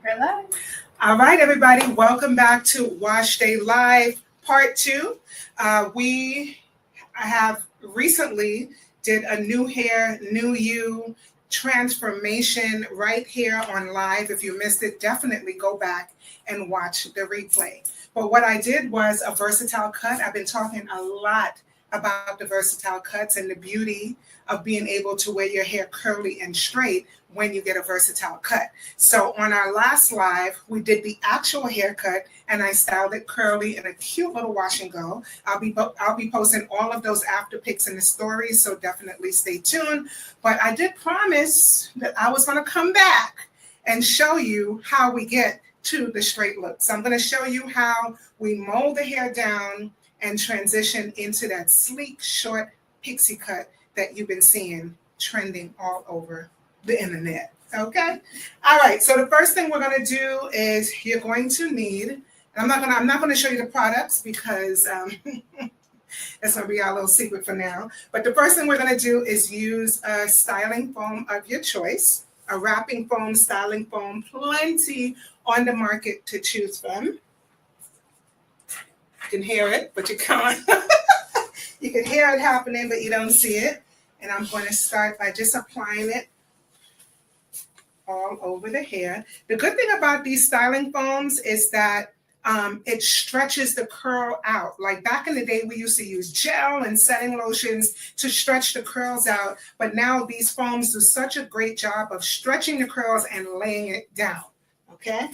We're live. All right, everybody. Welcome back to Wash Day Live Part 2. I have recently did a new hair, new you transformation right here on live. If you missed it, definitely go back and watch the replay. But what I did was a versatile cut. I've been talking a lot about the versatile cuts and the beauty of being able to wear your hair curly and straight when you get a versatile cut. So on our last live, we did the actual haircut and I styled it curly in a cute little wash and go. I'll be posting all of those after pics in the stories, so definitely stay tuned. But I did promise that I was going to come back and show you how we get to the straight look. So I'm going to show you how we mold the hair down and transition into that sleek, short pixie cut that you've been seeing trending all over the internet. Okay? All right, so the first thing we're going to do is you're going to need, and I'm not going to show you the products because that's going to be our little secret for now. But the first thing we're going to do is use a styling foam of your choice, a wrapping foam, styling foam, plenty on the market to choose from. You can hear it, but you can't. You can hear it happening, but you don't see it. And I'm going to start by just applying it all over the hair. The good thing about these styling foams is that it stretches the curl out. Like back in the day, we used to use gel and setting lotions to stretch the curls out. But now these foams do such a great job of stretching the curls and laying it down. Okay?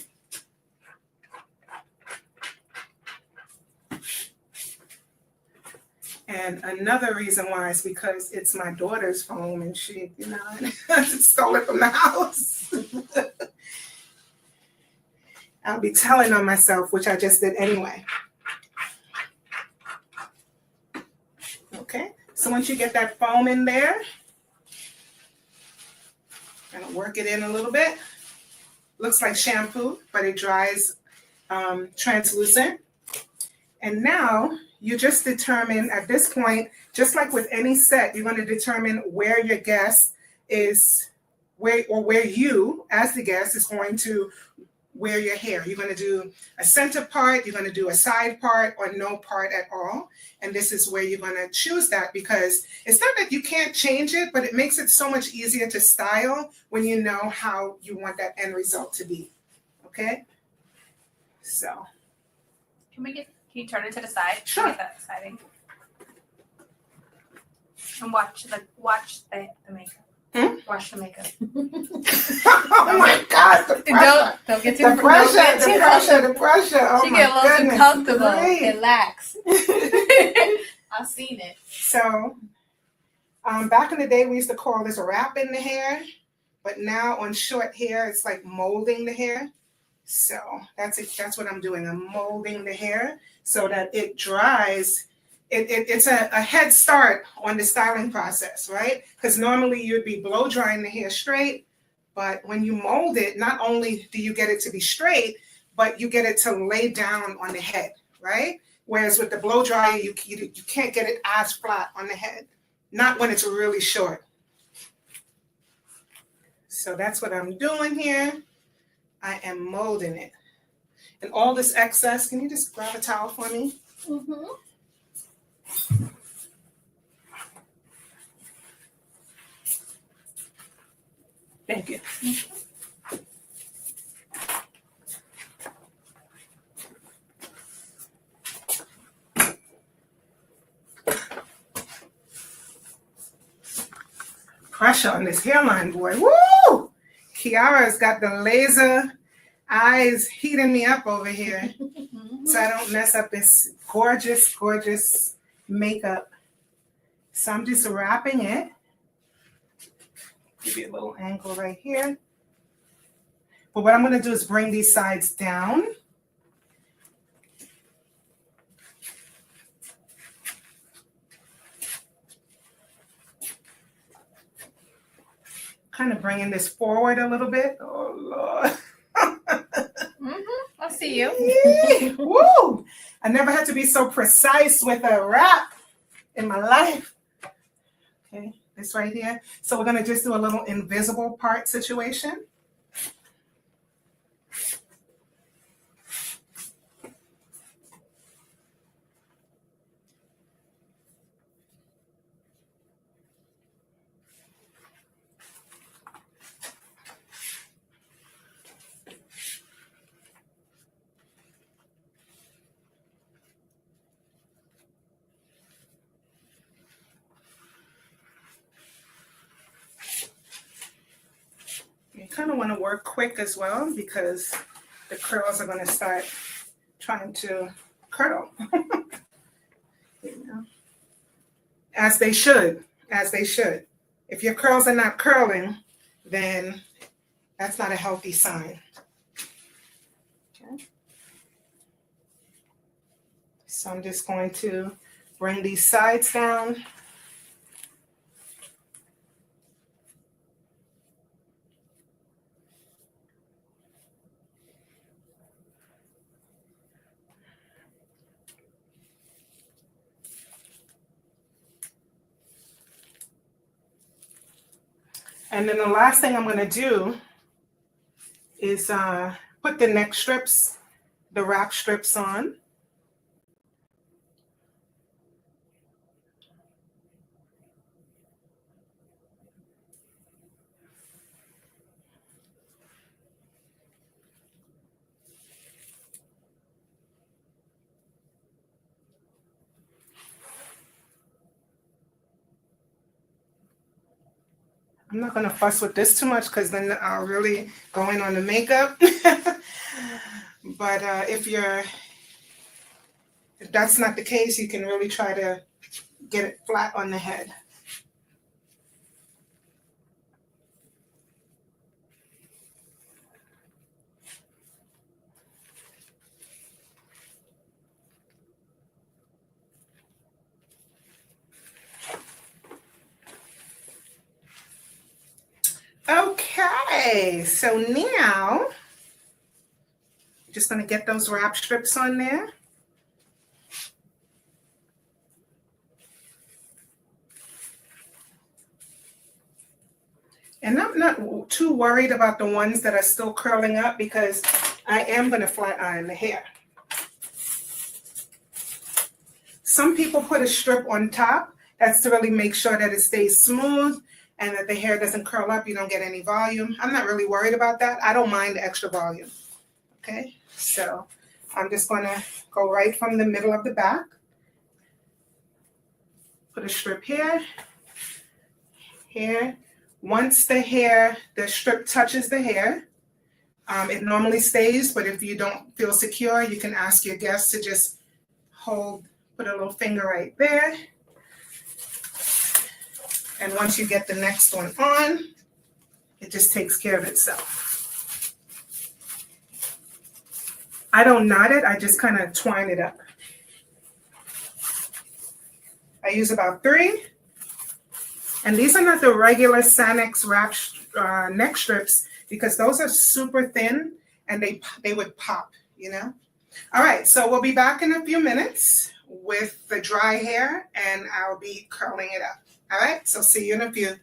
And another reason why is because it's my daughter's foam and she, stole it from the house. I'll be telling on myself, which I just did anyway. Okay, so once you get that foam in there, I'm gonna work it in a little bit. Looks like shampoo, but it dries translucent. And now you just determine at this point, just like with any set, you're going to determine where your guest is, where you, as the guest, is going to wear your hair. You're going to do a center part, you're going to do a side part, or no part at all. And this is where you're going to choose that because it's not that you can't change it, but it makes it so much easier to style when you know how you want that end result to be. Okay? So. Can you turn it to the side? Sure. Get that siding. And watch the makeup. Watch the makeup. Oh my God! The pressure. Don't get too The pressure. Oh she my get a little goodness. too comfortable. Right. Relax. I've seen it. So, back in the day, we used to call this wrapping the hair, but now on short hair, it's like molding the hair. So that's it. That's what I'm doing. I'm molding the hair so that it dries. It's a head start on the styling process, right? Because normally you'd be blow drying the hair straight, but when you mold it, not only do you get it to be straight, but you get it to lay down on the head, right? Whereas with the blow dryer, you can't get it as flat on the head, not when it's really short. So that's what I'm doing here. I am molding it. And all this excess, can you just grab a towel for me? Mm-hmm. Thank you. Pressure on this hairline, boy. Woo! Kiara's got the laser eyes heating me up over here so I don't mess up this gorgeous, gorgeous makeup. So I'm just wrapping it. Give you a little angle right here. But what I'm going to do is bring these sides down. Kind of bringing this forward a little bit. Oh, Lord. I see you. Woo! I never had to be so precise with a wrap in my life. Okay, this right here. So we're going to just do a little invisible part situation. kind of want to work quick as well because the curls are going to start trying to curl. You know, as they should, as they should. If your curls are not curling, then that's not a healthy sign. Okay. So I'm just going to bring these sides down. And then the last thing I'm going to do is put the neck strips, the wrap strips on. I'm not going to fuss with this too much because then I'll really go in on the makeup. But if that's not the case, you can really try to get it flat on the head. Okay, so now I'm just going to get those wrap strips on there. And I'm not too worried about the ones that are still curling up because I am going to flat iron the hair. Some people put a strip on top. That's to really make sure that it stays smooth and that the hair doesn't curl up. You don't get any volume. I'm not really worried about that. I don't mind the extra volume. Okay, so I'm just going to go right from the middle of the back. Put a strip here, here. Once the strip touches the hair, it normally stays, but if you don't feel secure, you can ask your guests to just put a little finger right there. And once you get the next one on, it just takes care of itself. I don't knot it, I just kind of twine it up. I use about 3. And these are not the regular Sanex wrap neck strips because those are super thin and they would pop, you know? All right, so we'll be back in a few minutes with the dry hair and I'll be curling it up. All right, so see you in a few.